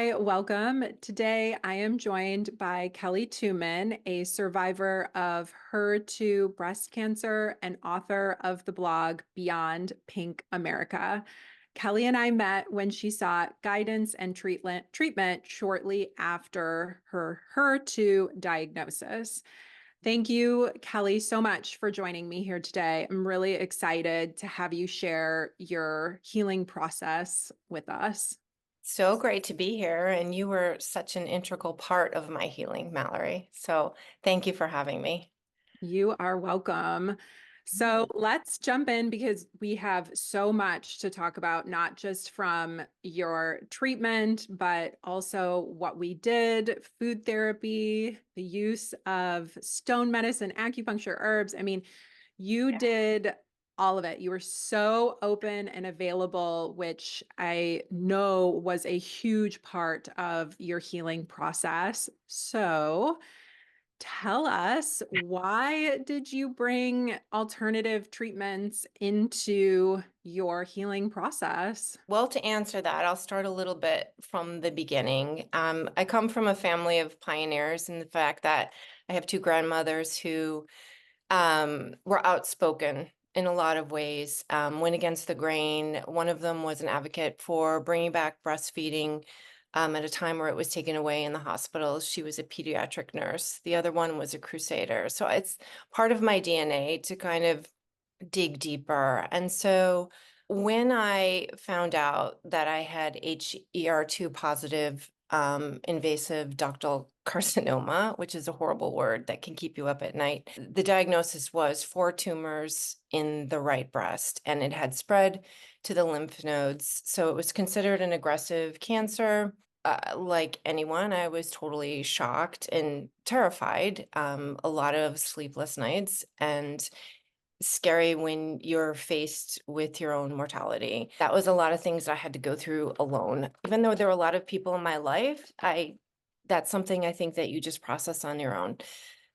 Hi, welcome. Today I am joined by Kelly Tuman, a survivor of HER2 breast cancer and author of the blog Beyond Pink America. Kelly and I met when she sought guidance and treatment shortly after her HER2 diagnosis. Thank you, Kelly, so much for joining me here today. I'm really excited to have you share your healing process with us. So great to be here. And you were such an integral part of my healing, Mallory. So thank you for having me. You are welcome. So let's jump in because we have so much to talk about, not just from your treatment, but also what we did, food therapy, the use of stone medicine, acupuncture, herbs. I mean, you Yeah. did all of it. You were so open and available, which I know was a huge part of your healing process. So, tell us, why did you bring alternative treatments into your healing process? Well, to answer that, I'll start a little bit from the beginning. I come from a family of pioneers in the fact that I have two grandmothers who were outspoken in a lot of ways, went against the grain. One of them was an advocate for bringing back breastfeeding at a time where it was taken away in the hospitals. She was a pediatric nurse. The other one was a crusader. So it's part of my DNA to kind of dig deeper. And so when I found out that I had HER2 positive invasive ductal carcinoma, which is a horrible word that can keep you up at night, the diagnosis was four tumors in the right breast, and it had spread to the lymph nodes. So it was considered an aggressive cancer. Like anyone, I was totally shocked and terrified, a lot of sleepless nights, and scary when you're faced with your own mortality. That was a lot of things I had to go through alone. Even though there were a lot of people in my life, that's something I think that you just process on your own.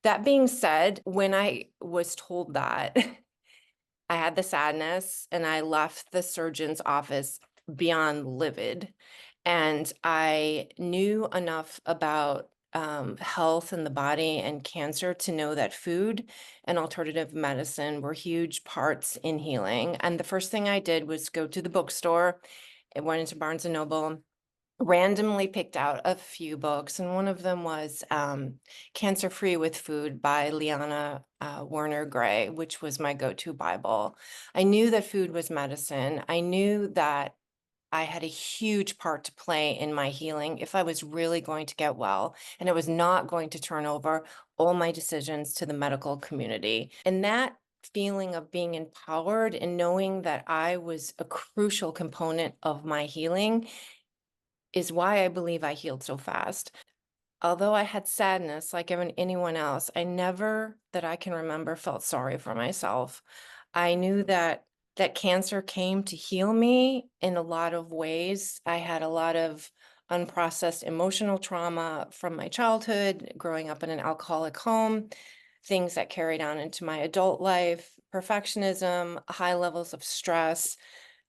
That being said, when I was told that, I had the sadness and I left the surgeon's office beyond livid. And I knew enough about health and the body and cancer to know that food and alternative medicine were huge parts in healing. And the first thing I did was go to the bookstore. I went into Barnes and Noble, randomly picked out a few books, and one of them was Cancer Free with Food by Liana Werner Gray, which was my go-to Bible. I knew that food was medicine. I knew that I had a huge part to play in my healing if I was really going to get well, and I was not going to turn over all my decisions to the medical community. And that feeling of being empowered and knowing that I was a crucial component of my healing is why I believe I healed so fast. Although I had sadness like anyone else, I never, that I can remember, felt sorry for myself. I knew that cancer came to heal me in a lot of ways. I had a lot of unprocessed emotional trauma from my childhood, growing up in an alcoholic home, things that carried on into my adult life, perfectionism, high levels of stress,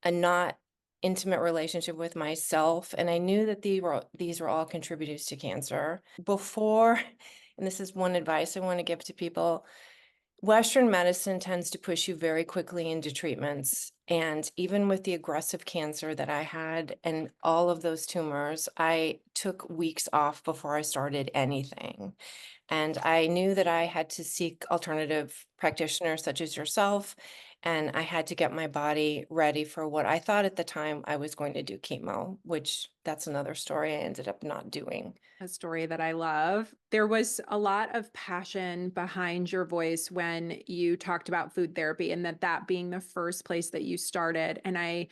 and not intimate relationship with myself. And I knew that these were all contributors to cancer. Before, and this is one advice I want to give to people, Western medicine tends to push you very quickly into treatments. And even with the aggressive cancer that I had and all of those tumors, I took weeks off before I started anything. And I knew that I had to seek alternative practitioners such as yourself. And I had to get my body ready for what I thought at the time I was going to do chemo, which that's another story I ended up not doing. A story that I love. There was a lot of passion behind your voice when you talked about food therapy and that being the first place that you started. And I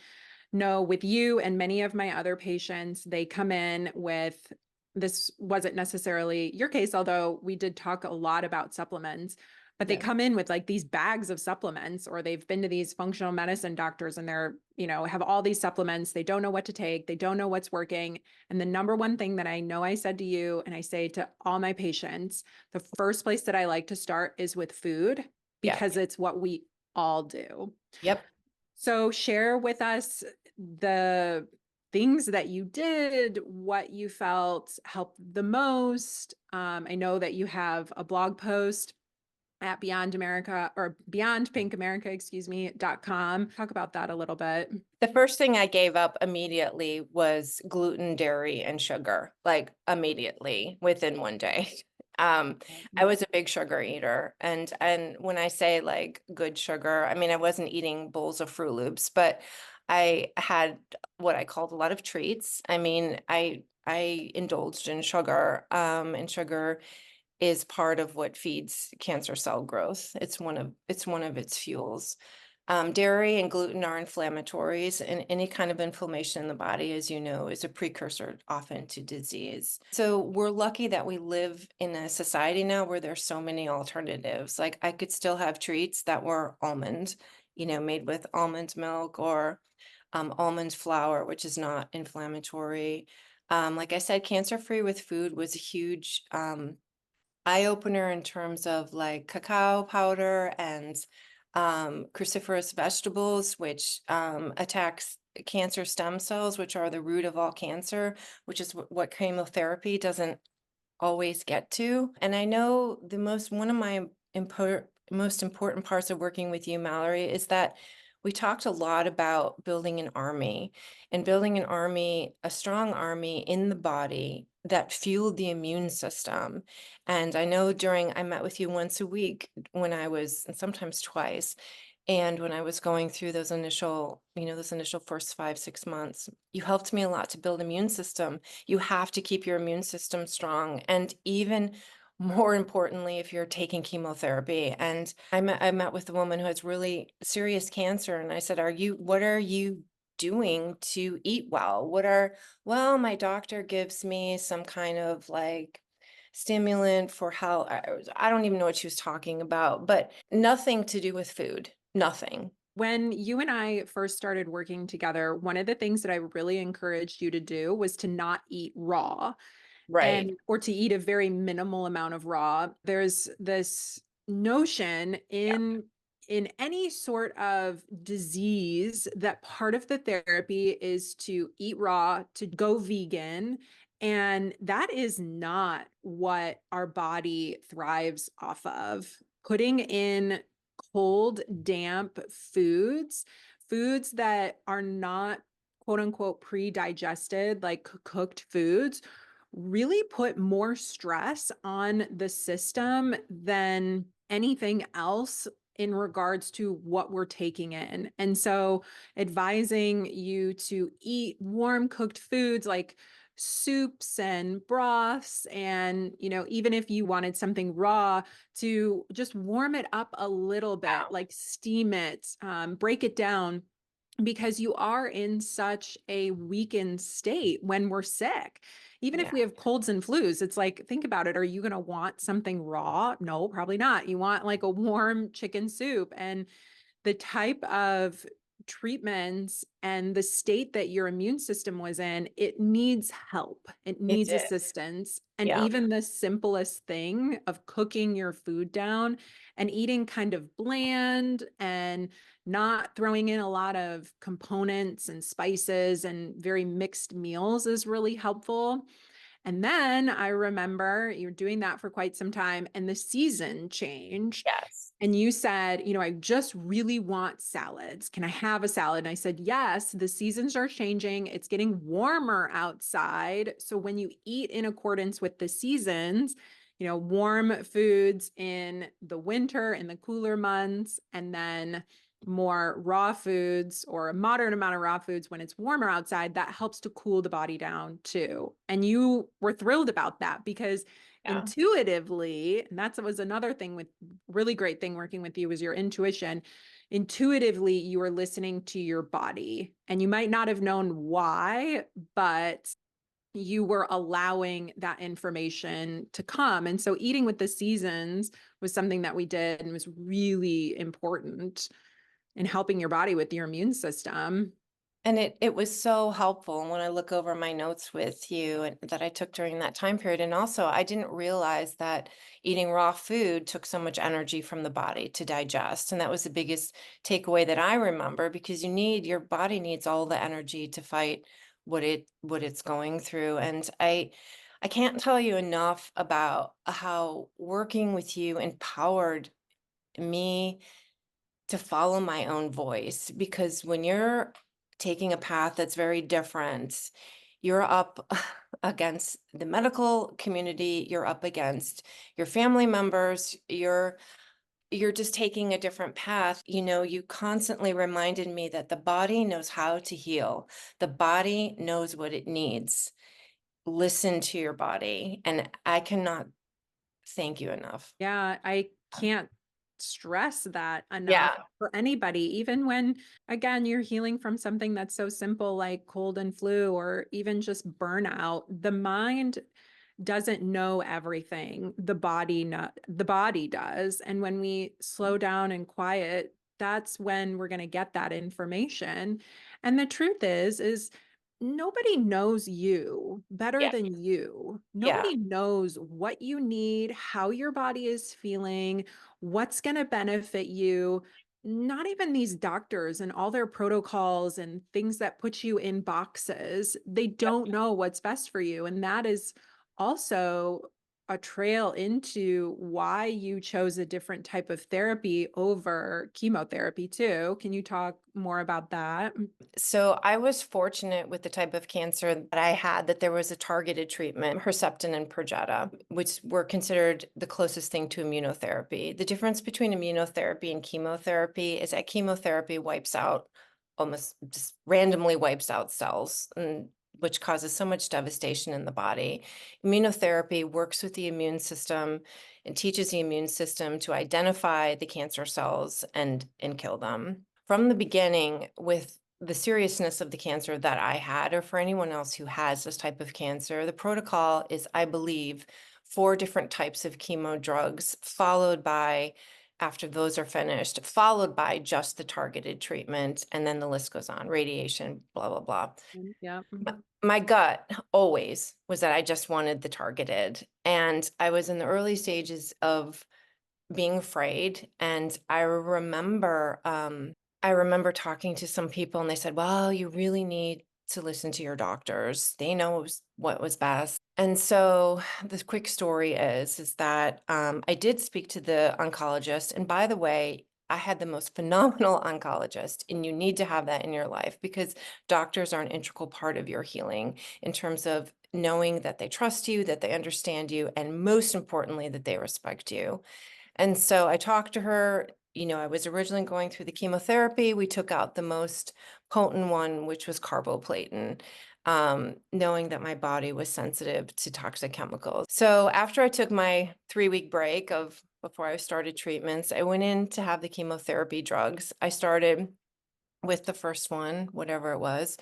know with you and many of my other patients, they come in with, this wasn't necessarily your case, although we did talk a lot about supplements, but they Yeah. come in with like these bags of supplements, or they've been to these functional medicine doctors and they're, have all these supplements. They don't know what to take. They don't know what's working. And the number one thing that I know I said to you, and I say to all my patients, the first place that I like to start is with food Yeah. because it's what we all do. Yep. So share with us the things that you did, what you felt helped the most. I know that you have a blog post at Beyond America or Beyond Pink America, excuse me, .com. Talk about that a little bit. The first thing I gave up immediately was gluten, dairy, and sugar, like immediately within one day. I was a big sugar eater, and when I say like good sugar, I mean I wasn't eating bowls of Fruit Loops, but I had what I called a lot of treats. I mean, I indulged in sugar, and sugar is part of what feeds cancer cell growth. It's one of its fuels. Dairy and gluten are inflammatories, and any kind of inflammation in the body, as you know, is a precursor often to disease. So we're lucky that we live in a society now where there's so many alternatives. Like I could still have treats that were almond, made with almond milk or almond flour, which is not inflammatory. Like I said, cancer-free with food was a huge eye opener in terms of like cacao powder and cruciferous vegetables, which attacks cancer stem cells, which are the root of all cancer, which is what chemotherapy doesn't always get to. And I know one of my most important parts of working with you, Mallory, is that we talked a lot about building an army and building an army, a strong army in the body that fueled the immune system. And I know I met with you once a week and sometimes twice. And when I was going through those initial first 5, 6 months, you helped me a lot to build immune system. You have to keep your immune system strong. And even more importantly, if you're taking chemotherapy. And I met with a woman who has really serious cancer. And I said, what are you doing to eat well? Well, my doctor gives me some kind of like stimulant for how I don't even know what she was talking about, but nothing to do with food. Nothing. When you and I first started working together, one of the things that I really encouraged you to do was to not eat raw Right. and or to eat a very minimal amount of raw. There's this notion Yeah. in any sort of disease that part of the therapy is to eat raw, to go vegan, and that is not what our body thrives off of. Putting in cold, damp foods that are not quote unquote pre-digested, like cooked foods, really put more stress on the system than anything else in regards to what we're taking in. And so advising you to eat warm cooked foods like soups and broths, and even if you wanted something raw, to just warm it up a little bit, Wow. like steam it, break it down, because you are in such a weakened state when we're sick. Even if Yeah. we have colds and flus, it's like, think about it. Are you going to want something raw? No, probably not. You want like a warm chicken soup. And the type of treatments and the state that your immune system was in, it needs help. It It needs did. assistance. And Yeah. even the simplest thing of cooking your food down and eating kind of bland and not throwing in a lot of components and spices and very mixed meals is really helpful. And then I remember you're doing that for quite some time and the season changed. Yes. And you said, I just really want salads. Can I have a salad? And I said, yes, the seasons are changing. It's getting warmer outside. So when you eat in accordance with the seasons, warm foods in the winter, in the cooler months, and then more raw foods or a moderate amount of raw foods when it's warmer outside, that helps to cool the body down too. And you were thrilled about that because Yeah. intuitively, and that was another thing with really great thing working with you was your intuition. Intuitively, you were listening to your body and you might not have known why, but you were allowing that information to come. And so eating with the seasons was something that we did and was really important in helping your body with your immune system. And it was so helpful. And when I look over my notes with you and that I took during that time period, and also I didn't realize that eating raw food took so much energy from the body to digest. And that was the biggest takeaway that I remember, because your body needs all the energy to fight what it's going through. And I can't tell you enough about how working with you empowered me to follow my own voice, because when you're taking a path that's very different, you're up against the medical community, you're up against your family members, you're just taking a different path. You constantly reminded me that the body knows how to heal. The body knows what it needs. Listen to your body, and I cannot thank you enough. Yeah, I can't stress that enough Yeah. for anybody, even when, again, you're healing from something that's so simple like cold and flu or even just burnout. The mind doesn't know everything. The body does. And when we slow down and quiet, that's when we're going to get that information. And the truth is nobody knows you better Yeah. than you. Yeah. Nobody knows what you need, how your body is feeling, what's going to benefit you. Not even these doctors and all their protocols and things that put you in boxes. They don't know what's best for you. And that is also a trail into why you chose a different type of therapy over chemotherapy, too. Can you talk more about that? So I was fortunate with the type of cancer that I had, that there was a targeted treatment, Herceptin and Perjeta, which were considered the closest thing to immunotherapy. The difference between immunotherapy and chemotherapy is that chemotherapy wipes out, almost just randomly wipes out cells, and which causes so much devastation in the body. Immunotherapy works with the immune system and teaches the immune system to identify the cancer cells and kill them. From the beginning, with the seriousness of the cancer that I had, or for anyone else who has this type of cancer, the protocol is, I believe, 4 different types of chemo drugs, followed by, after those are finished, followed by just the targeted treatment. And then the list goes on, radiation, blah, blah, blah. Yeah. My gut always was that I just wanted the targeted. And I was in the early stages of being afraid. And I remember talking to some people, and they said, well, you really need to listen to your doctors. They know what was best. And so the quick story is that I did speak to the oncologist. And by the way, I had the most phenomenal oncologist, and you need to have that in your life, because doctors are an integral part of your healing, in terms of knowing that they trust you, that they understand you, and most importantly, that they respect you. And so I talked to her. I was originally going through the chemotherapy. We took out the most potent one, which was carboplatin, knowing that my body was sensitive to toxic chemicals. So after I took my 3-week break of before I started treatments, I went in to have the chemotherapy drugs. I started with the first one, whatever it was.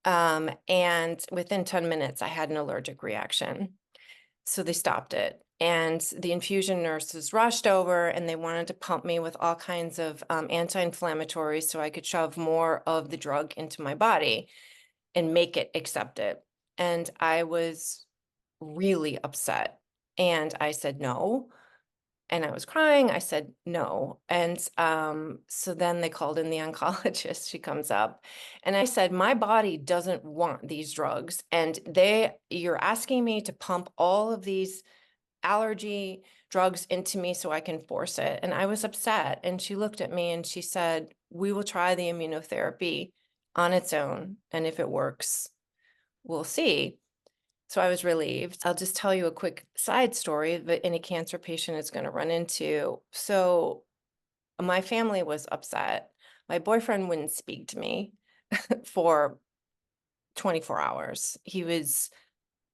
And within 10 minutes, I had an allergic reaction. So they stopped it. And the infusion nurses rushed over, and they wanted to pump me with all kinds of anti-inflammatories so I could shove more of the drug into my body and make it accept it. And I was really upset. And I said no. And I was crying. I said no. And so then they called in the oncologist. She comes up, and I said, my body doesn't want these drugs. And you're asking me to pump all of these allergy drugs into me so I can force it. And I was upset. And she looked at me and she said, we will try the immunotherapy on its own. And if it works, we'll see. So I was relieved. I'll just tell you a quick side story that any cancer patient is going to run into. So my family was upset. My boyfriend wouldn't speak to me for 24 hours. He was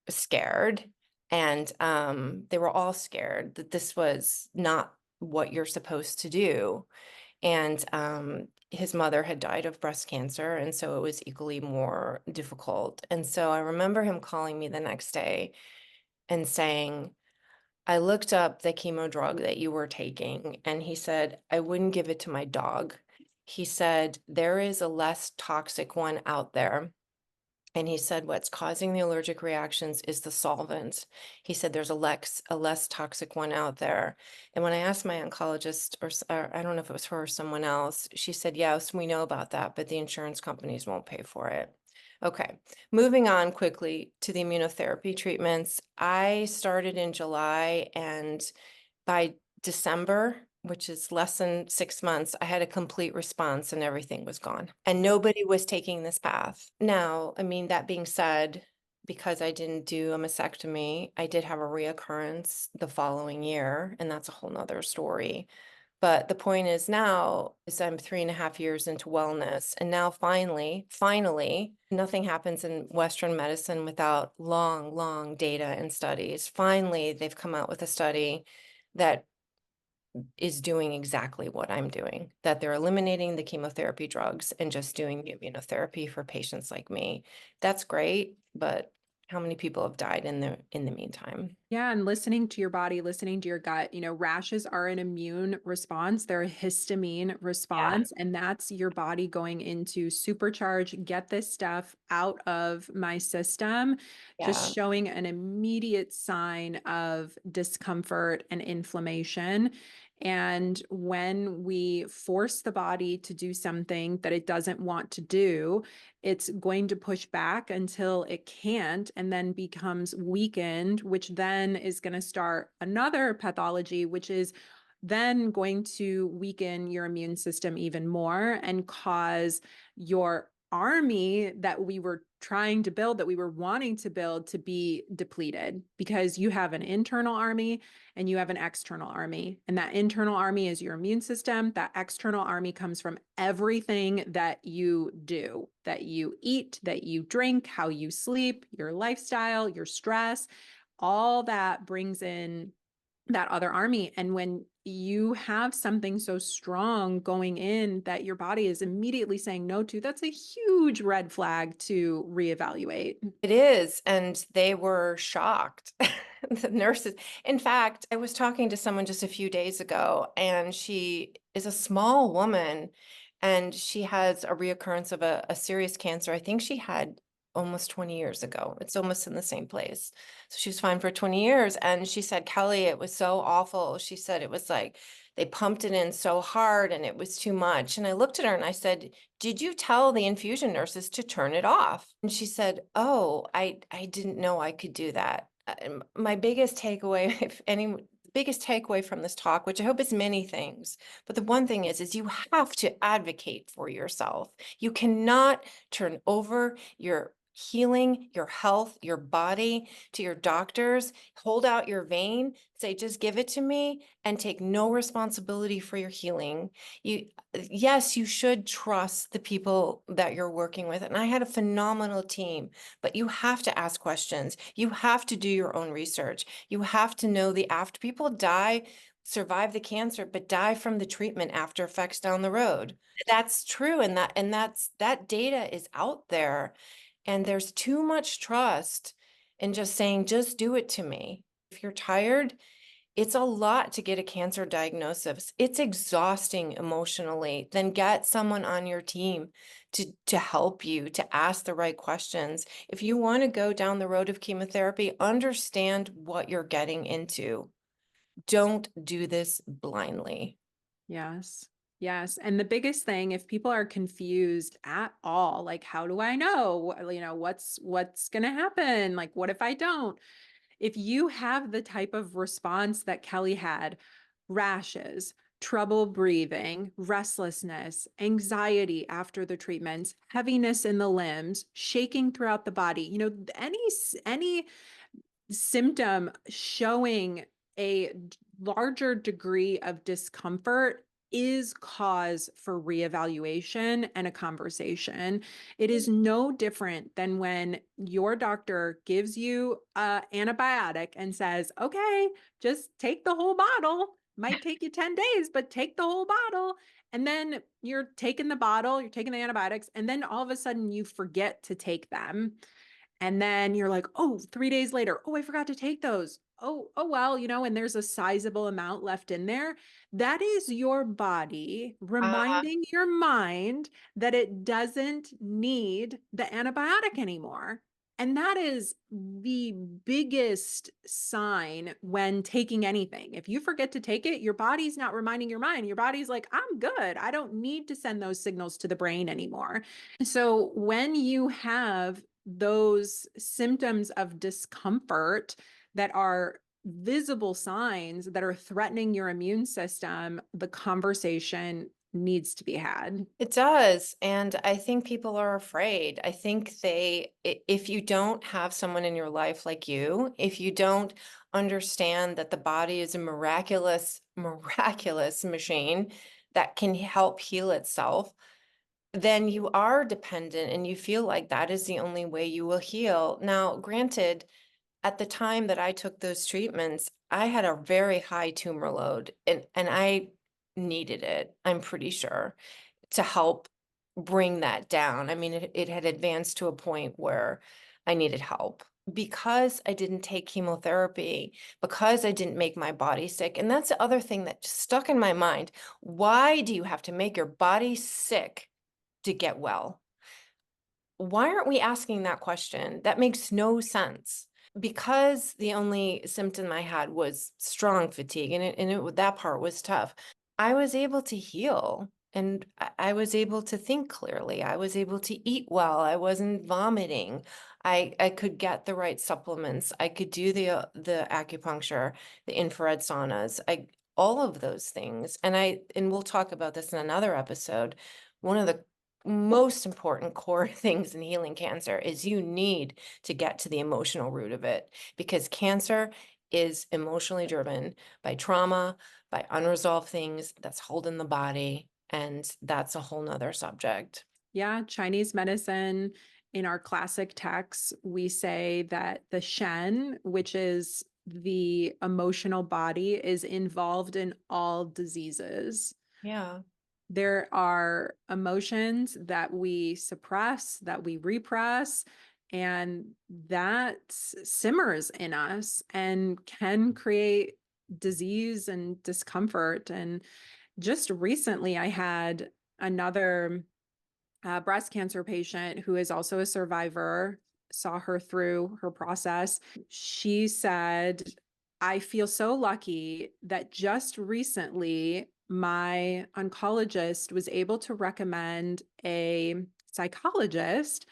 scared, and they were all scared that this was not what you're supposed to do. And his mother had died of breast cancer, and so it was equally more difficult. And so I remember him calling me the next day and saying, I looked up the chemo drug that you were taking, and he said, I wouldn't give it to my dog. He said, there is a less toxic one out there. And he said, what's causing the allergic reactions is the solvent. He said, there's a less toxic one out there. And when I asked my oncologist, or I don't know if it was her or someone else, she said, yes, we know about that, but the insurance companies won't pay for it. Okay, moving on quickly to the immunotherapy treatments. I started in July, and by December, which is less than 6 months, I had a complete response and everything was gone. And nobody was taking this path. Now, I mean, that being said, because I didn't do a mastectomy, I did have a reoccurrence the following year, and that's a whole nother story. But the point is now is I'm 3.5 years into wellness. And now finally, nothing happens in Western medicine without long, long data and studies. Finally, they've come out with a study that is doing exactly what I'm doing, that they're eliminating the chemotherapy drugs and just doing the immunotherapy for patients like me. That's great, but how many people have died in the meantime? Yeah, and listening to your body, listening to your gut, rashes are an immune response. They're a histamine Yeah. response, and that's your body going into supercharge, get this stuff out of my system, just Yeah. showing an immediate sign of discomfort and inflammation. And when we force the body to do something that it doesn't want to do, it's going to push back until it can't and then becomes weakened, which then is going to start another pathology, which is then going to weaken your immune system even more and cause your army that we were trying to build, that we were wanting to build, to be depleted, because you have an internal army and you have an external army. And that internal army is your immune system. That external army comes from everything that you do, that you eat, that you drink, how you sleep, your lifestyle, your stress. All that brings in that other army. And when you have something so strong going in that your body is immediately saying no to, that's a huge red flag to reevaluate. It is, and they were shocked. The nurses. In fact, I was talking to someone just a few days ago, and she is a small woman, and she has a reoccurrence of a serious cancer. I think she had almost 20 years ago. It's almost in the same place. So she was fine for 20 years. And she said, Kelly, it was so awful. She said it was like they pumped it in so hard and it was too much. And I looked at her and I said, did you tell the infusion nurses to turn it off? And she said, oh, I didn't know I could do that. My biggest takeaway, if any, biggest takeaway from this talk, which I hope is many things, but the one thing is you have to advocate for yourself. You cannot turn over your healing, your health, your body to your doctors, hold out your vein, say, just give it to me, and take no responsibility for your healing. Yes, you should trust the people that you're working with. And I had a phenomenal team, but you have to ask questions. You have to do your own research. You have to know the after. People die, survive the cancer, but die from the treatment after effects down the road. That's true. And that data is out there. And there's too much trust in just saying, just do it to me. If you're tired, it's a lot to get a cancer diagnosis. It's exhausting emotionally. Then get someone on your team to help you, to ask the right questions. If you want to go down the road of chemotherapy, understand what you're getting into. Don't do this blindly. Yes. Yes. And the biggest thing, if people are confused at all, like, how do I know? What's going to happen? Like, what if I don't? If you have the type of response that Kelly had, rashes, trouble breathing, restlessness, anxiety after the treatments, heaviness in the limbs, shaking throughout the body, any symptom showing a larger degree of discomfort is cause for reevaluation and a conversation. It is no different than when your doctor gives you an antibiotic and says, okay, just take the whole bottle. Might take you 10 days, but take the whole bottle. And then you're taking the bottle, you're taking the antibiotics, and then all of a sudden you forget to take them. And then you're like, oh, 3 days later, oh, I forgot to take those. Oh, well, and there's a sizable amount left in there. That is your body Uh, reminding your mind that it doesn't need the antibiotic anymore. And that is the biggest sign when taking anything. If you forget to take it, your body's not reminding your mind. Your body's like, I'm good. I don't need to send those signals to the brain anymore. So when you have those symptoms of discomfort that are visible signs that are threatening your immune system, the conversation needs to be had. It does. And I think people are afraid. I think if you don't have someone in your life like you, if you don't understand that the body is a miraculous, miraculous machine that can help heal itself, then you are dependent and you feel like that is the only way you will heal. Now, granted, at the time that I took those treatments, I had a very high tumor load and I needed it, I'm pretty sure, to help bring that down. I mean, it had advanced to a point where I needed help because I didn't take chemotherapy, because I didn't make my body sick. And that's the other thing that just stuck in my mind. Why do you have to make your body sick to get well? Why aren't we asking that question? That makes no sense. Because the only symptom I had was strong fatigue, that part was tough. I was able to heal and I was able to think clearly. I was able to eat well. I wasn't vomiting. I could get the right supplements. I could do the acupuncture, the infrared saunas, all of those things. And we'll talk about this in another episode. One of the most important core things in healing cancer is you need to get to the emotional root of it, because cancer is emotionally driven by trauma, by unresolved things that's holding the body. And that's a whole nother subject. Yeah, Chinese medicine, in our classic texts, we say that the Shen, which is the emotional body, is involved in all diseases. Yeah. There are emotions that we suppress, that we repress, and that simmers in us and can create disease and discomfort. And just recently, I had another breast cancer patient who is also a survivor, saw her through her process. She said, I feel so lucky that just recently my oncologist was able to recommend a psychologist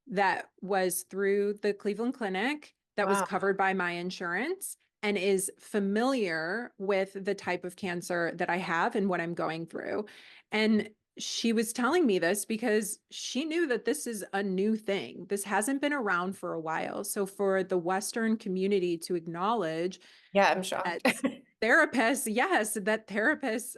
that was through the Cleveland Clinic that was Wow. covered by my insurance and is familiar with the type of cancer that I have and what I'm going through. And she was telling me this because she knew that this is a new thing. This hasn't been around for a while. So for the Western community to acknowledge Yeah, I'm shocked. that therapists, yes, that therapists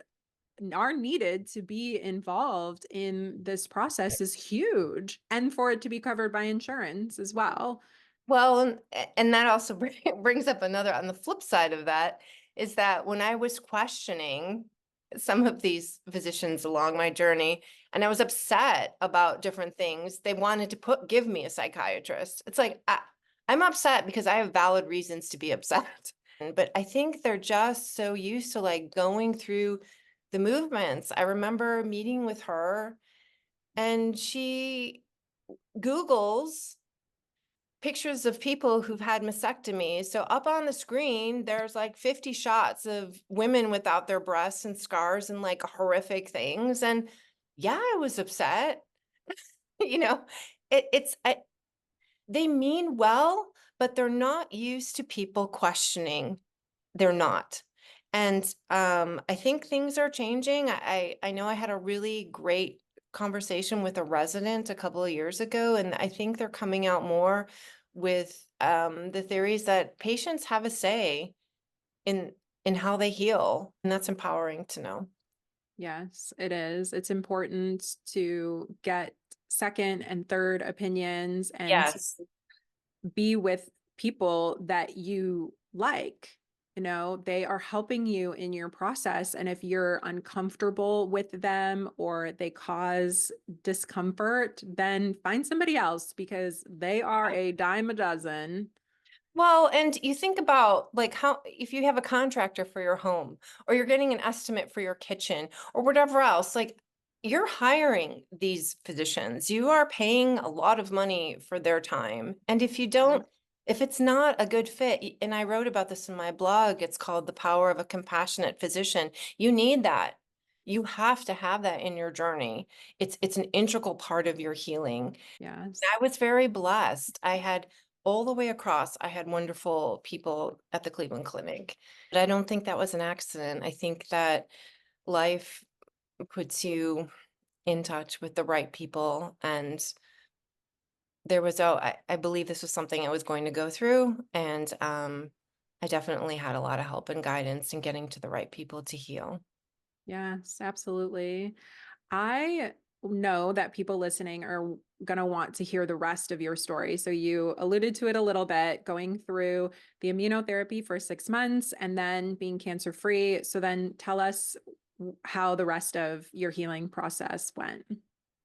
are needed to be involved in this process is huge, and for it to be covered by insurance as well. Well, and that also brings up another, on the flip side of that, is that when I was questioning some of these physicians along my journey, and I was upset about different things, they wanted to give me a psychiatrist. It's like, I'm upset because I have valid reasons to be upset. But I think they're just so used to like going through the movements. I remember meeting with her and she Googles pictures of people who've had mastectomies. So up on the screen, there's like 50 shots of women without their breasts and scars and like horrific things. And yeah, I was upset. You know, they mean well, but they're not used to people questioning. They're not. And I think things are changing. I know I had a really great conversation with a resident a couple of years ago, and I think they're coming out more with the theories that patients have a say in how they heal, and that's empowering to know. Yes, it is. It's important to get second and third opinions and to Yes. be with people that you like. You know, they are helping you in your process. And if you're uncomfortable with them or they cause discomfort, then find somebody else because they are a dime a dozen. Well, and you think about like how, if you have a contractor for your home or you're getting an estimate for your kitchen or whatever else, like you're hiring these physicians. You are paying a lot of money for their time. And if you don't, if it's not a good fit, and I wrote about this in my blog, it's called The Power of a Compassionate Physician. You need that. You have to have that in your journey. It's an integral part of your healing. Yes. I was very blessed. I had all the way across, I had wonderful people at the Cleveland Clinic. But I don't think that was an accident. I think that life puts you in touch with the right people. And there was, I believe this was something I was going to go through. And I definitely had a lot of help and guidance in getting to the right people to heal. Yes, absolutely. I know that people listening are going to want to hear the rest of your story. So you alluded to it a little bit, going through the immunotherapy for 6 months and then being cancer free. So then tell us how the rest of your healing process went.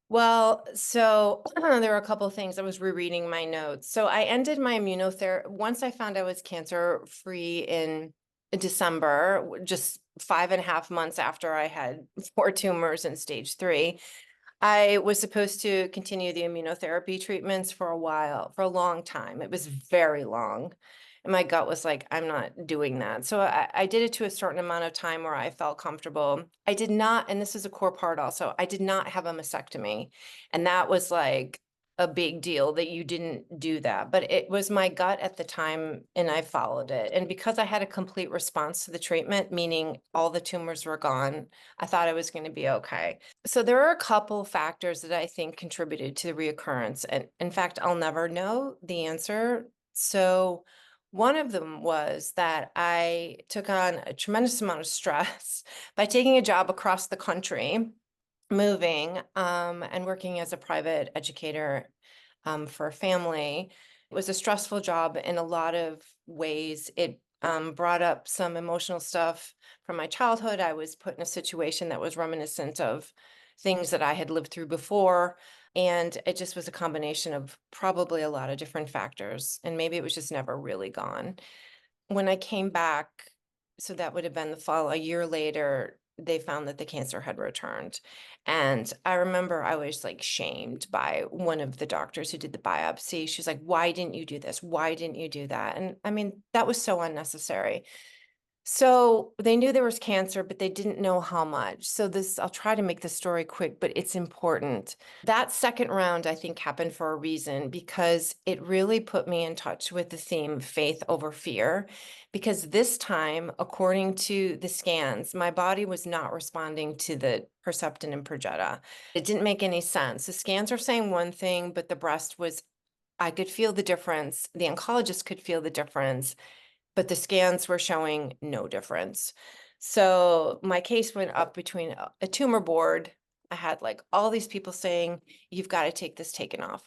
Well, so there were a couple of things. I was rereading my notes. So I ended my immunotherapy once I found I was cancer free in December, just 5.5 months after I had 4 tumors in stage 3. I was supposed to continue the immunotherapy treatments for a while, for a long time. It was very long. And my gut was like, I'm not doing that. So I did it to a certain amount of time where I felt comfortable. I did not, and this is a core part also, I did not have a mastectomy. And that was like a big deal that you didn't do that. But it was my gut at the time, and I followed it. And because I had a complete response to the treatment, meaning all the tumors were gone, I thought I was going to be okay. So there are a couple factors that I think contributed to the reoccurrence. And in fact, I'll never know the answer. So one of them was that I took on a tremendous amount of stress by taking a job across the country, moving, and working as a private educator for a family. It was a stressful job in a lot of ways. It brought up some emotional stuff from my childhood. I was put in a situation that was reminiscent of things that I had lived through before. And it just was a combination of probably a lot of different factors. And maybe it was just never really gone. When I came back, so that would have been the fall, a year later, they found that the cancer had returned. And I remember I was like shamed by one of the doctors who did the biopsy. She's like, why didn't you do this? Why didn't you do that? And I mean, that was so unnecessary. So they knew there was cancer, but they didn't know how much. So this, I'll try to make the story quick, but it's important. That second round, I think, happened for a reason because it really put me in touch with the theme faith over fear. Because this time, according to the scans, my body was not responding to the Herceptin and Perjeta. It didn't make any sense. The scans are saying one thing, but the breast was, I could feel the difference. The oncologist could feel the difference, but the scans were showing no difference. So my case went up between a tumor board. I had like all these people saying, you've got to take this taken off.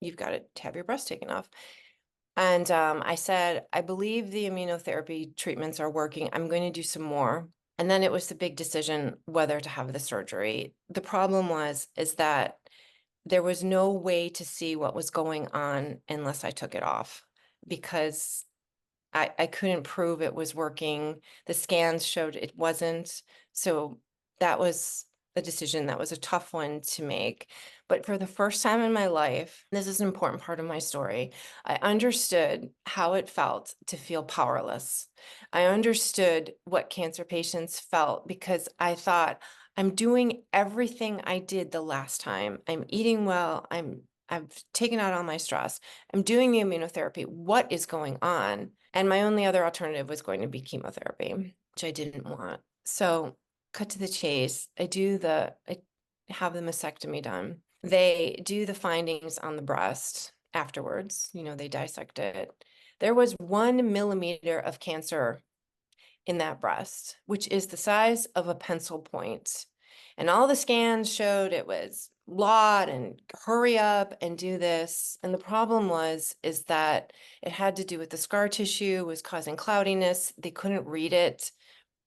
You've got to have your breast taken off. And I said, I believe the immunotherapy treatments are working. I'm going to do some more. And then it was the big decision whether to have the surgery. The problem is that there was no way to see what was going on unless I took it off because I couldn't prove it was working. The scans showed it wasn't. So that was a decision that was a tough one to make. But for the first time in my life, this is an important part of my story, I understood how it felt to feel powerless. I understood what cancer patients felt because I thought, I'm doing everything I did the last time. I'm eating well. I've taken out all my stress. I'm doing the immunotherapy. What is going on? And my only other alternative was going to be chemotherapy, which I didn't want. So cut to the chase. I have the mastectomy done. They do the findings on the breast afterwards. They dissect it. There was 1 millimeter of cancer in that breast, which is the size of a pencil point. And all the scans showed it was lot and hurry up and do this. And the problem is that it had to do with the scar tissue, was causing cloudiness. They couldn't read it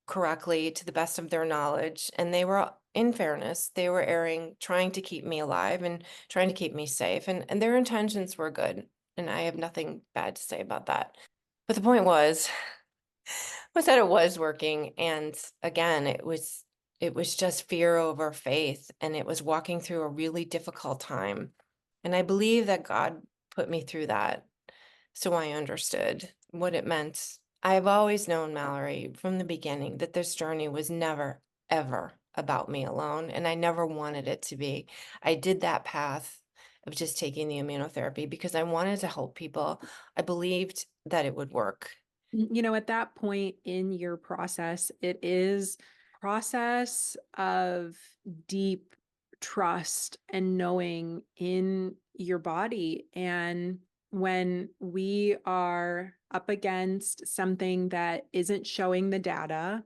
correctly to the best of their knowledge. And they were, in fairness, they were trying to keep me alive and trying to keep me safe. And their intentions were good. And I have nothing bad to say about that. But the point was that it was working. And again, it was It was just fear over faith, and it was walking through a really difficult time. And I believe that God put me through that so I understood what it meant. I've always known, Mallory, from the beginning that this journey was never, ever about me alone, and I never wanted it to be. I did that path of just taking the immunotherapy because I wanted to help people. I believed that it would work. At that point in your process, it is process of deep trust and knowing in your body. And when we are up against something that isn't showing the data,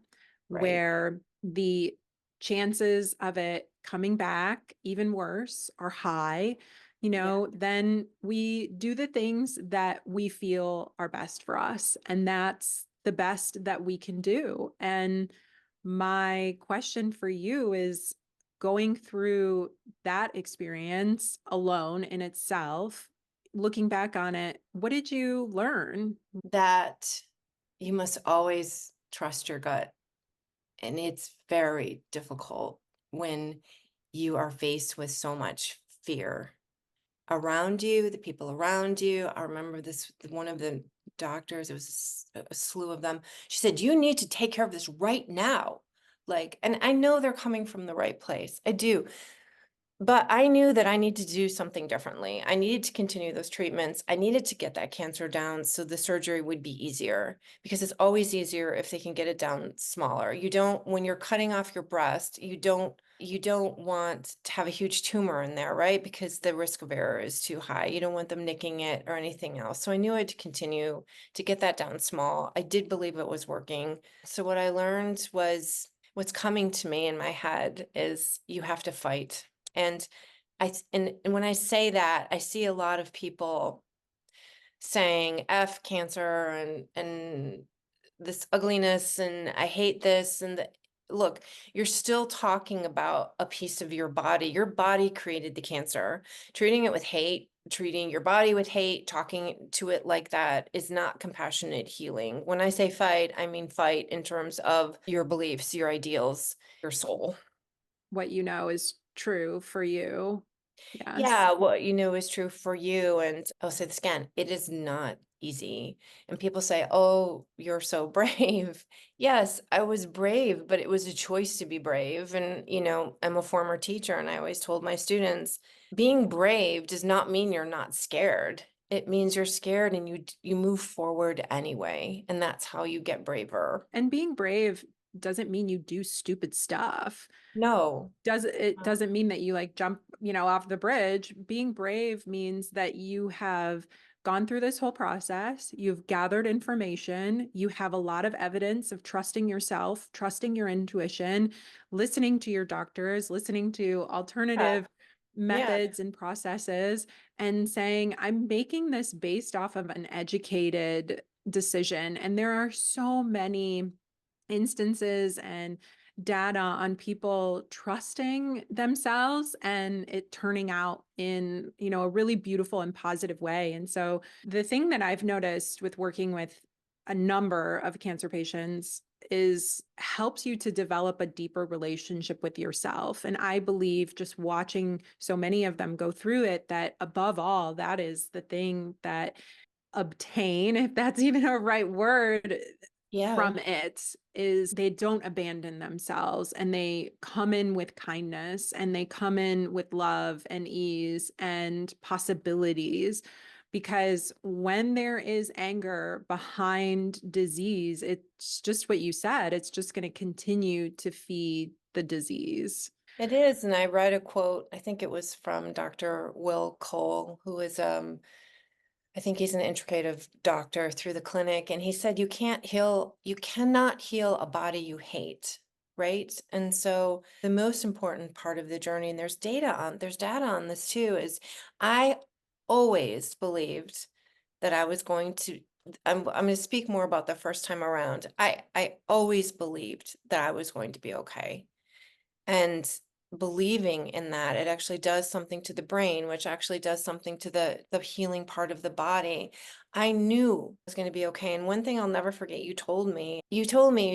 Right. where the chances of it coming back even worse are high, Yeah. then we do the things that we feel are best for us. And that's the best that we can do. And my question for you is, going through that experience alone in itself, looking back on it, what did you learn? That you must always trust your gut. And it's very difficult when you are faced with so much fear around you, the people around you. I remember this, one of the doctors, it was a slew of them. She said, "You need to take care of this right now." Like, and I know they're coming from the right place. I do. But I knew that I needed to do something differently. I needed to continue those treatments. I needed to get that cancer down so the surgery would be easier, because it's always easier if they can get it down smaller. You don't, when you're cutting off your breast, you don't want to have a huge tumor in there, right? Because the risk of error is too high. You don't want them nicking it or anything else. So I knew I had to continue to get that down small. I did believe it was working. So what I learned was, what's coming to me in my head is, you have to fight. And and when I say that, I see a lot of people saying F cancer and this ugliness, and I hate this and look, you're still talking about a piece of your body. Your body created the cancer. Treating it with hate, treating your body with hate, talking to it like that is not compassionate healing. When I say fight, I mean fight in terms of your beliefs, your ideals, your soul. What you know is true for you. Yes. Yeah, what you know is true for you. And I'll say this again, it is not easy. And people say, "Oh, you're so brave." Yes, I was brave, but it was a choice to be brave. And, I'm a former teacher, and I always told my students, being brave does not mean you're not scared. It means you're scared and you move forward anyway. And that's how you get braver. And being brave doesn't mean you do stupid stuff. No. It doesn't mean that you like jump, off the bridge. Being brave means that you have gone through this whole process, you've gathered information, you have a lot of evidence of trusting yourself, trusting your intuition, listening to your doctors, listening to Yeah. alternative Yeah. methods and processes, and saying, I'm making this based off of an educated decision. And there are so many instances and data on people trusting themselves and it turning out in, a really beautiful and positive way. And so the thing that I've noticed with working with a number of cancer patients is helps you to develop a deeper relationship with yourself. And I believe just watching so many of them go through it, that above all, that is the thing that obtain, if that's even a right word, Yeah. from it, is they don't abandon themselves and they come in with kindness and they come in with love and ease and possibilities. Because when there is anger behind disease, it's just what you said, it's just going to continue to feed the disease. It is, and I read a quote, I think it was from Dr. Will Cole, who is I think he's an integrative doctor through the clinic, and he said you cannot heal a body you hate, right? And so the most important part of the journey, and there's data on this too, is I always believed that I was going to I'm going to speak more about the first time around. I always believed that I was going to be okay. And believing in that. It actually does something to the brain, which actually does something to the healing part of the body. I knew it was going to be okay. And one thing I'll never forget, you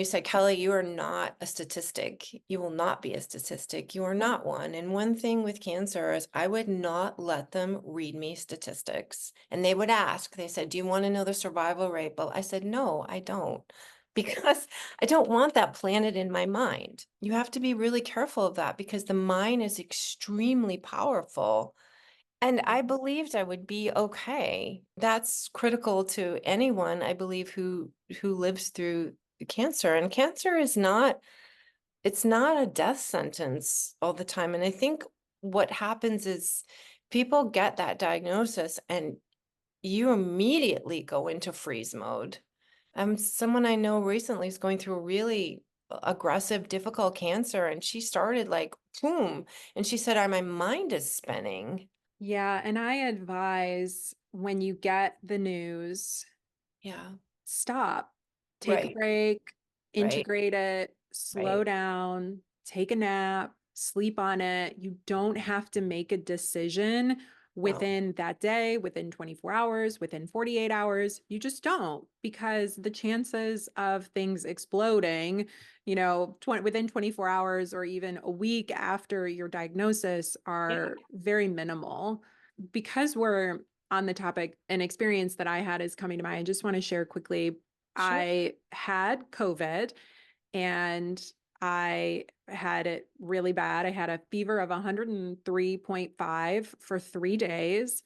said, Kelly, you are not a statistic. You will not be a statistic. You are not one. And one thing with cancer is I would not let them read me statistics. And they would ask, they said, do you want to know the survival rate? But I said, no, I don't. Because I don't want that planted in my mind. You have to be really careful of that because the mind is extremely powerful. And I believed I would be okay. That's critical to anyone, I believe, who lives through cancer. And cancer is not, it's not a death sentence all the time. And I think what happens is people get that diagnosis and you immediately go into freeze mode. Someone I know recently is going through a really aggressive, difficult cancer, and she started like, boom, and she said, my mind is spinning." Yeah, and I advise when you get the news, Yeah, stop, take a right, break, right, integrate it, slow right. down, take a nap, sleep on it. You don't have to make a decision No, within that day, within 24 hours, within 48 hours. You just don't, because the chances of things exploding, within 24 hours or even a week after your diagnosis yeah, are very minimal. Because we're on the topic, an experience that I had is coming to mind. I just want to share quickly. sure. I had COVID and I had it really bad. I had a fever of 103.5 for 3 days.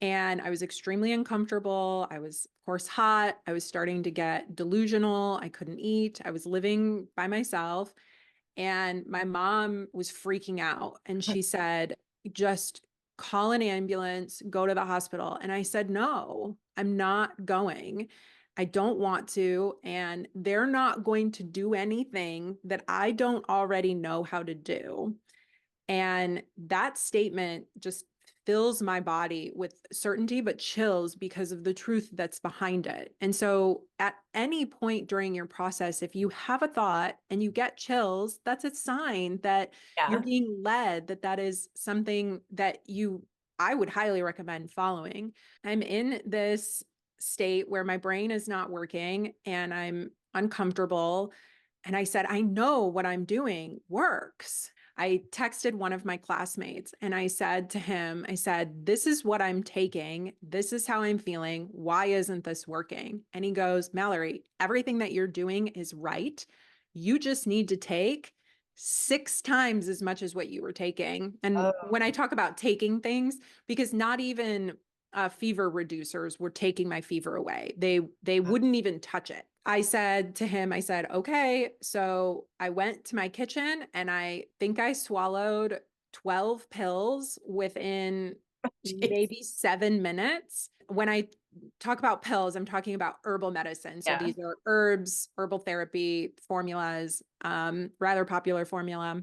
And I was extremely uncomfortable. I was, of course, hot. I was starting to get delusional. I couldn't eat. I was living by myself. And my mom was freaking out. And she said, just call an ambulance, go to the hospital. And I said, no, I'm not going. I don't want to. And they're not going to do anything that I don't already know how to do. And that statement just fills my body with certainty, but chills because of the truth that's behind it. And so, at any point during your process, if you have a thought and you get chills, that's a sign that you're Yeah. being led, that is something that I would highly recommend following. I'm in this state where my brain is not working and I'm uncomfortable. And I said, I know what I'm doing works. I texted one of my classmates and I said to him, I said, this is what I'm taking. This is how I'm feeling. Why isn't this working? And he goes, Mallory, everything that you're doing is right. You just need to take 6 times as much as what you were taking. And Oh, when I talk about taking things, because not even fever reducers were taking my fever away. They wouldn't even touch it. I said to him, I said, okay. So I went to my kitchen and I think I swallowed 12 pills within jeez. maybe 7 minutes. When I talk about pills, I'm talking about herbal medicine. So Yeah. these are herbs, herbal therapy formulas, rather popular formula.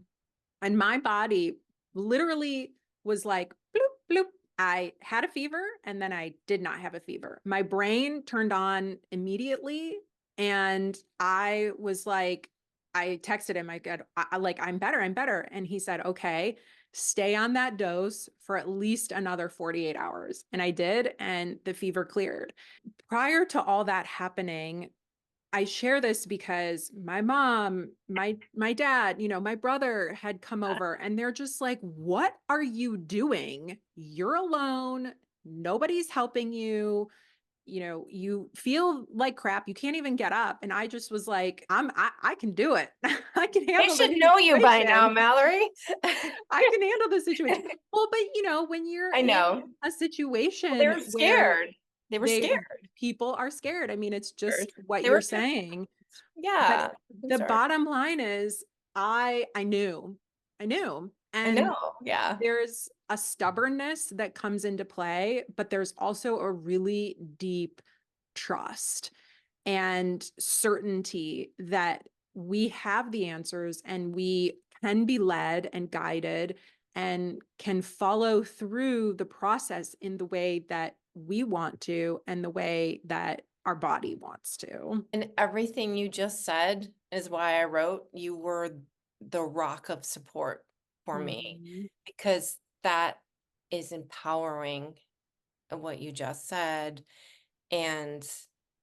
And my body literally was like, bloop, bloop. I had a fever and then I did not have a fever. My brain turned on immediately. And I was like, I texted him, I'm better, I'm better. And he said, okay, stay on that dose for at least another 48 hours. And I did, and the fever cleared. Prior to all that happening, I share this because my mom, my dad, my brother had come over and they're just like, "What are you doing? You're alone. Nobody's helping you. You feel like crap. You can't even get up." And I just was like, I can do it. I can They handle should this know you by now, situation. Mallory. I can handle the situation. Well, but when you're I in know. a Well, they situation were where scared. They were they scared. people are scared. I mean, it's just what They you're were, saying. But yeah. I'm the sorry. bottom line is I knew. I knew. I And know. Yeah. there's a stubbornness that comes into play, but there's also a really deep trust and certainty that we have the answers and we can be led and guided and can follow through the process in the way that we want to and the way that our body wants to. And everything you just said is why I wrote, you were the rock of support for me, Mhm. because that is empowering, what you just said, and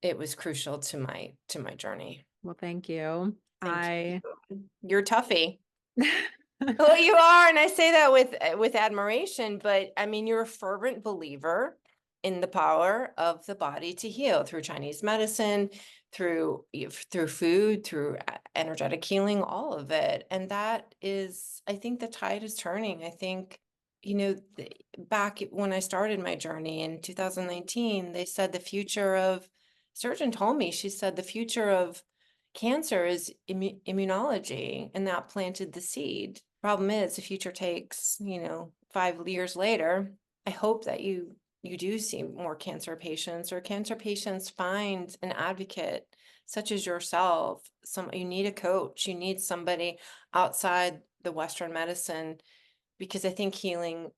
it was crucial to my journey. Well, thank you. Thank I you. You're toughie. Well, you are, and I say that with admiration, but I mean, you're a fervent believer in the power of the body to heal through Chinese medicine, through food, through energetic healing, all of it. And that is, I think the tide is turning. I think, back when I started my journey in 2019, they said the future of, surgeon told me, she said the future of cancer is immunology, and that planted the seed. Problem is, the future takes, 5 years later. I hope that you do see more cancer patients, or cancer patients find an advocate such as yourself. You need a coach, you need somebody outside the Western medicine, because I think healing,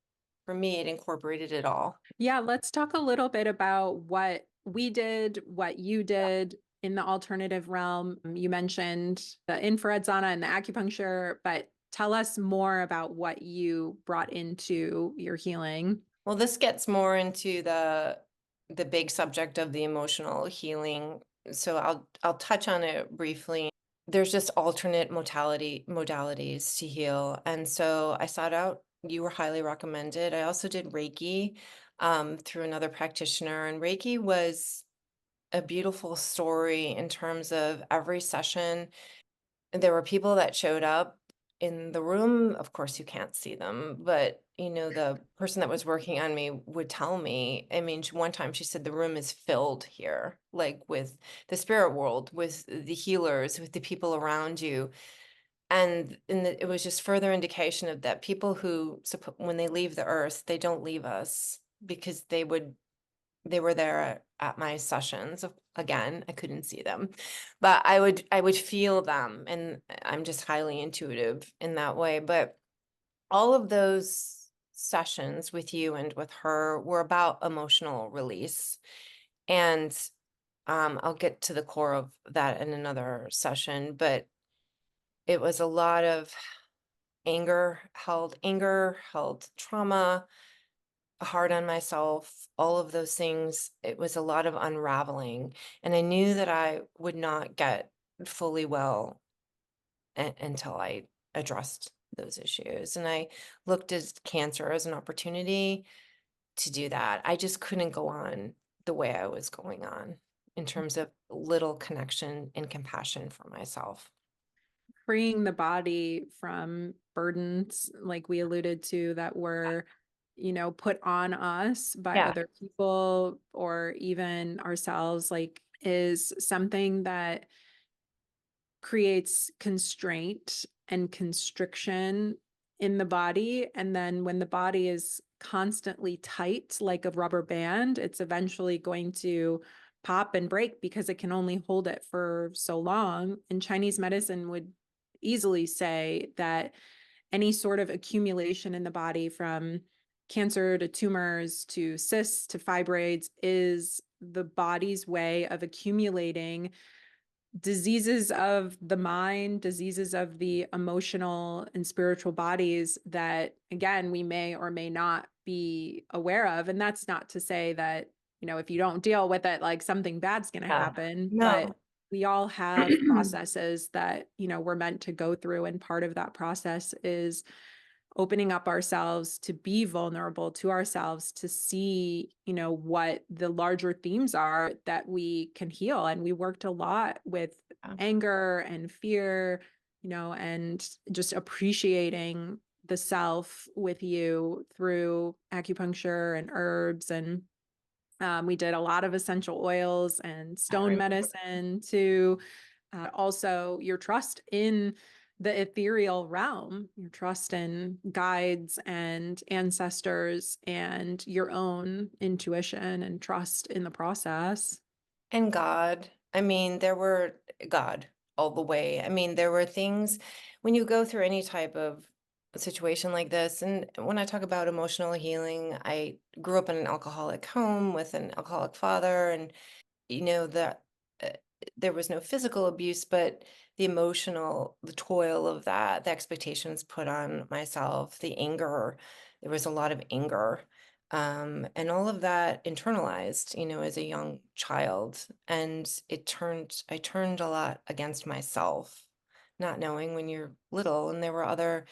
for me, it incorporated it all. Yeah, let's talk a little bit about what we did, what you did in the alternative realm. You mentioned the infrared sauna and the acupuncture, but tell us more about what you brought into your healing. Well, this gets more into the big subject of the emotional healing. So I'll touch on it briefly. There's just alternate modalities to heal. And so I sought out, you were highly recommended. I also did Reiki through another practitioner, and Reiki was a beautiful story in terms of every session. There were people that showed up in the room. Of course, you can't see them, but the person that was working on me would tell me. I mean, one time she said the room is filled here, like with the spirit world, with the healers, with the people around you. And it was just further indication of that people who, when they leave the earth, they don't leave us, because they were there at my sessions. Again, I couldn't see them, but I would feel them, and I'm just highly intuitive in that way. But all of those sessions with you and with her were about emotional release. And I'll get to the core of that in another session, but it was a lot of anger, held trauma, hard on myself, all of those things. It was a lot of unraveling. And I knew that I would not get fully well until I addressed those issues. And I looked at cancer as an opportunity to do that. I just couldn't go on the way I was going on in terms of little connection and compassion for myself. Freeing the body from burdens, like we alluded to, that were, put on us by Yeah. other people or even ourselves, like is something that creates constraint and constriction in the body. And then when the body is constantly tight, like a rubber band, it's eventually going to pop and break because it can only hold it for so long. And Chinese medicine would easily say that any sort of accumulation in the body, from cancer to tumors to cysts to fibroids, is the body's way of accumulating diseases of the mind, diseases of the emotional and spiritual bodies that, again, we may or may not be aware of. And that's not to say that, if you don't deal with it, like something bad's going to Yeah. happen, but No. we all have processes that, we're meant to go through. And part of that process is opening up ourselves to be vulnerable to ourselves, to see, what the larger themes are that we can heal. And we worked a lot with anger and fear, and just appreciating the self with you through acupuncture and herbs. And we did a lot of essential oils and I stone remember. medicine to also your trust in the ethereal realm, your trust in guides and ancestors, and your own intuition and trust in the process. And God. I mean, there were God all the way. I mean, there were things when you go through any type of situation like this. And when I talk about emotional healing, I grew up in an alcoholic home with an alcoholic father, and you know that uh, there was no physical abuse, but the emotional, the toil of that, the expectations put on myself, the anger, there was a lot of anger. And all of that internalized, as a young child. And I turned a lot against myself, not knowing when you're little. And there were other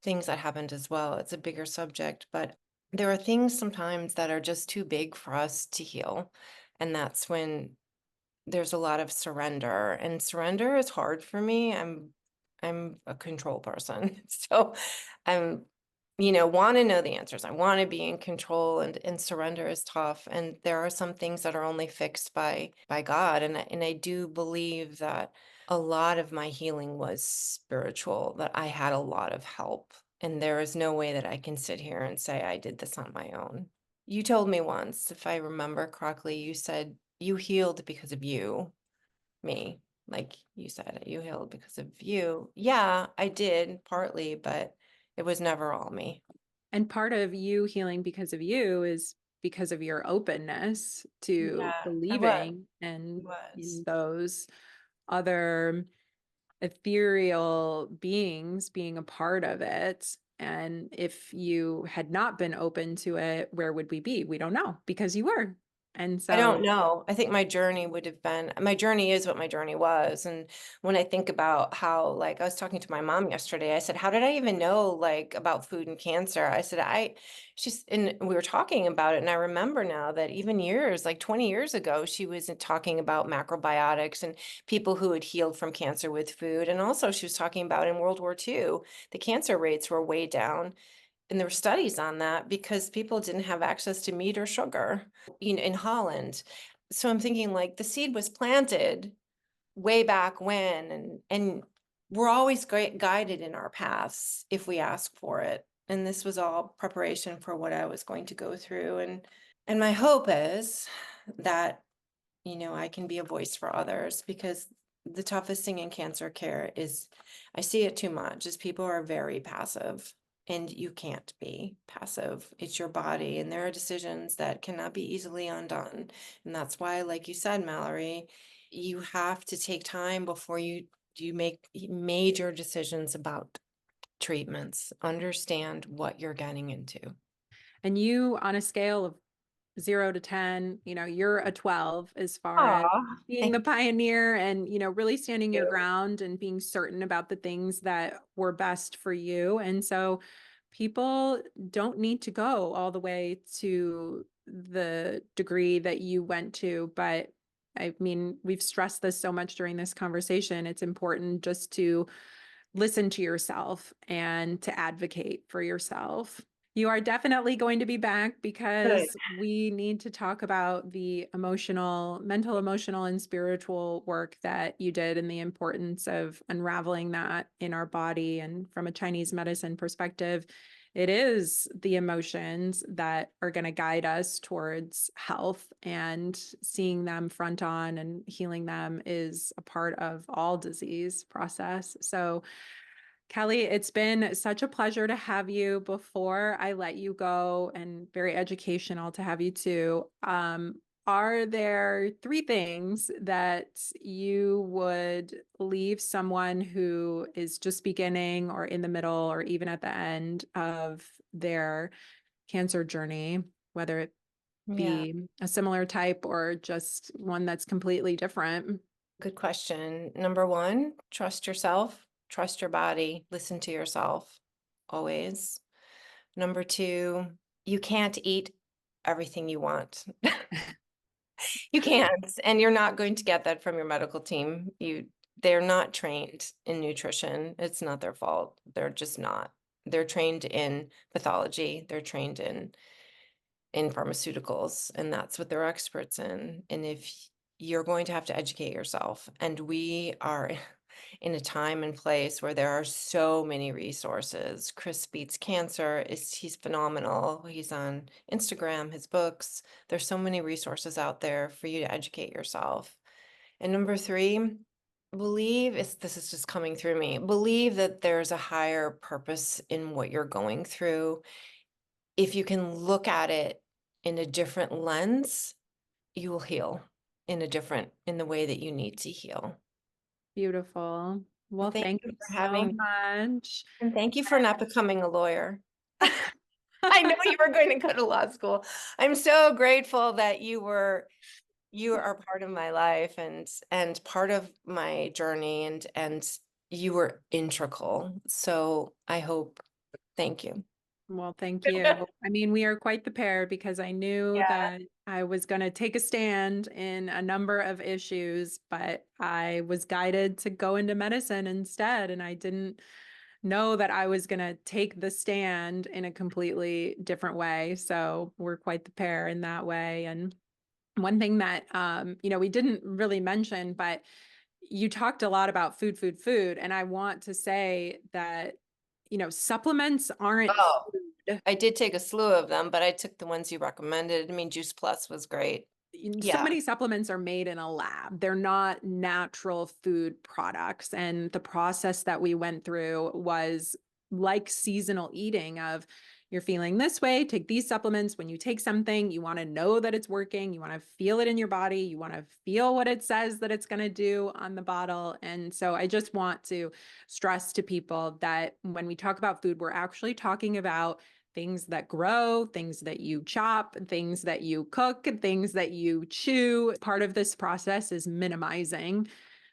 things that happened as well. It's a bigger subject, but there are things sometimes that are just too big for us to heal. And that's when there's a lot of surrender, and surrender is hard for me. I'm a control person. So I'm, want to know the answers. I want to be in control, and surrender is tough. And there are some things that are only fixed by God. And I do believe that a lot of my healing was spiritual, that I had a lot of help. And there is no way that I can sit here and say I did this on my own. You told me once, if I remember correctly, you said you healed because of you, me. Like you said, you healed because of you. Yeah, I did partly, but it was never all me. And part of you healing because of you is because of your openness to Yeah, I was. believing and Was. in those other ethereal beings being a part of it. And if you had not been open to it, where would we be? We don't know because you were. And I don't so, know. I think my journey would have been, my journey is what my journey was. And when I think about how, like, I was talking to my mom yesterday, I said, how did I even know, like, about food and cancer? I said, and we were talking about it. And I remember now that even years, like 20 years ago, she was talking about macrobiotics and people who had healed from cancer with food. And also, she was talking about in World War II, the cancer rates were way down. And there were studies on that because people didn't have access to meat or sugar, in Holland. So I'm thinking, like, the seed was planted way back when, and we're always great guided in our paths if we ask for it. And this was all preparation for what I was going to go through. And my hope is that, I can be a voice for others, because the toughest thing in cancer care is, I see it too much, is people are very passive. And you can't be passive. It's your body, and there are decisions that cannot be easily undone. And that's why, like you said, Mallory, you have to take time before you make major decisions about treatments. Understand what you're getting into. and you on a scale of 0 to 10, you're a 12 as far as Aw, being the pioneer and, really standing your ground and being certain about the things that were best for you. And so people don't need to go all the way to the degree that you went to, but I mean, we've stressed this so much during this conversation. It's important just to listen to yourself and to advocate for yourself. You are definitely going to be back good. because we need to talk about the mental, emotional, and spiritual work that you did and the importance of unraveling that in our body. And from a Chinese medicine perspective, it is the emotions that are going to guide us towards health, and seeing them front on and healing them is a part of all disease process. So Kelly, it's been such a pleasure to have you. Before I let you go, and very educational to have you too, are there three things that you would leave someone who is just beginning or in the middle or even at the end of their cancer journey, whether it Yeah. be a similar type or just one that's completely different? Good question. Number one, trust yourself, trust your body, listen to yourself always. Number two, you can't eat everything you want. You can't, and you're not going to get that from your medical team. They're not trained in nutrition. It's not their fault. They're just not. They're trained in pathology. They're trained in pharmaceuticals, and that's what they're experts in. And if you're going to have to educate yourself, and we are in a time and place where there are so many resources. Chris Beats Cancer he's phenomenal. He's on Instagram, his books. There's so many resources out there for you to educate yourself. And number three, this is just coming through me. Believe that there's a higher purpose in what you're going through. If you can look at it in a different lens, you will heal. in the way that you need to heal. Beautiful. Well, And thank thank you you for so having, much. and thank you for not becoming a lawyer. I know you were going to go to law school. I'm so grateful that you are part of my life and part of my journey and you were integral. So I hope, thank you. Well, thank you. I mean, we are quite the pair because I knew Yeah. that I was going to take a stand in a number of issues, but I was guided to go into medicine instead. And I didn't know that I was going to take the stand in a completely different way. So we're quite the pair in that way. And one thing that, we didn't really mention, but you talked a lot about food. And I want to say that, supplements aren't Oh, food. I did take a slew of them, but I took the ones you recommended. I mean, Juice Plus was great. So Yeah. many supplements are made in a lab. They're not natural food products. And the process that we went through was like seasonal eating of you're feeling this way, take these supplements. When you take something, you want to know that it's working. You want to feel it in your body. You want to feel what it says that it's going to do on the bottle. And so I just want to stress to people that when we talk about food, we're actually talking about things that grow, things that you chop, things that you cook, things that you chew. Part of this process is minimizing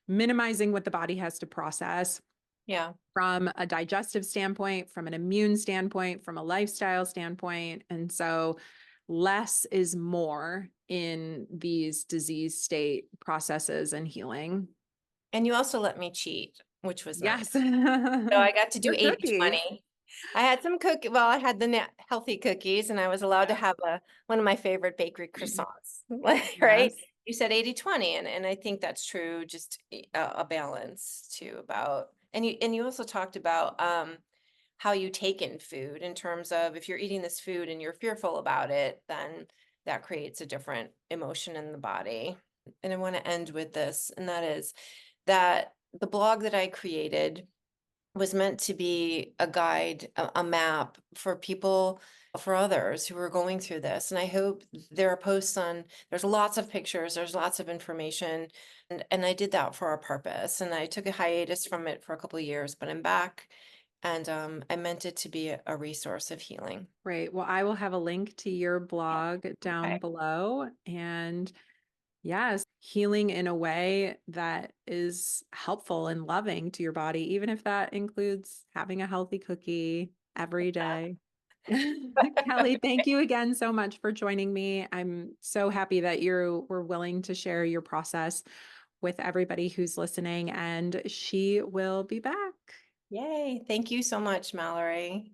what the body has to process Yeah. from a digestive standpoint, from an immune standpoint, from a lifestyle standpoint. And so less is more in these disease state processes and healing. And you also let me cheat, which was nice. Yes. So I got to do Your cookies. 80/20. I had some well, I had the healthy cookies and I was allowed to have one of my favorite bakery croissants, right? Yes. You said 80/20, and I think that's true, just a balance too about, and you also talked about how you take in food in terms of if you're eating this food and you're fearful about it, then that creates a different emotion in the body. And I want to end with this, and that is that the blog that I created was meant to be a guide, a map for people, for others who are going through this. And I hope there are posts there's lots of pictures, there's lots of information. And I did that for a purpose. And I took a hiatus from it for a couple of years, but I'm back. And I meant it to be a resource of healing. Great. Well, I will have a link to your Yeah. blog down Okay. below. And yes, healing in a way that is helpful and loving to your body, even if that includes having a healthy cookie every day. Kelly, thank you again so much for joining me. I'm so happy that you were willing to share your process with everybody who's listening, and she will be back. Yay. Thank you so much, Mallory.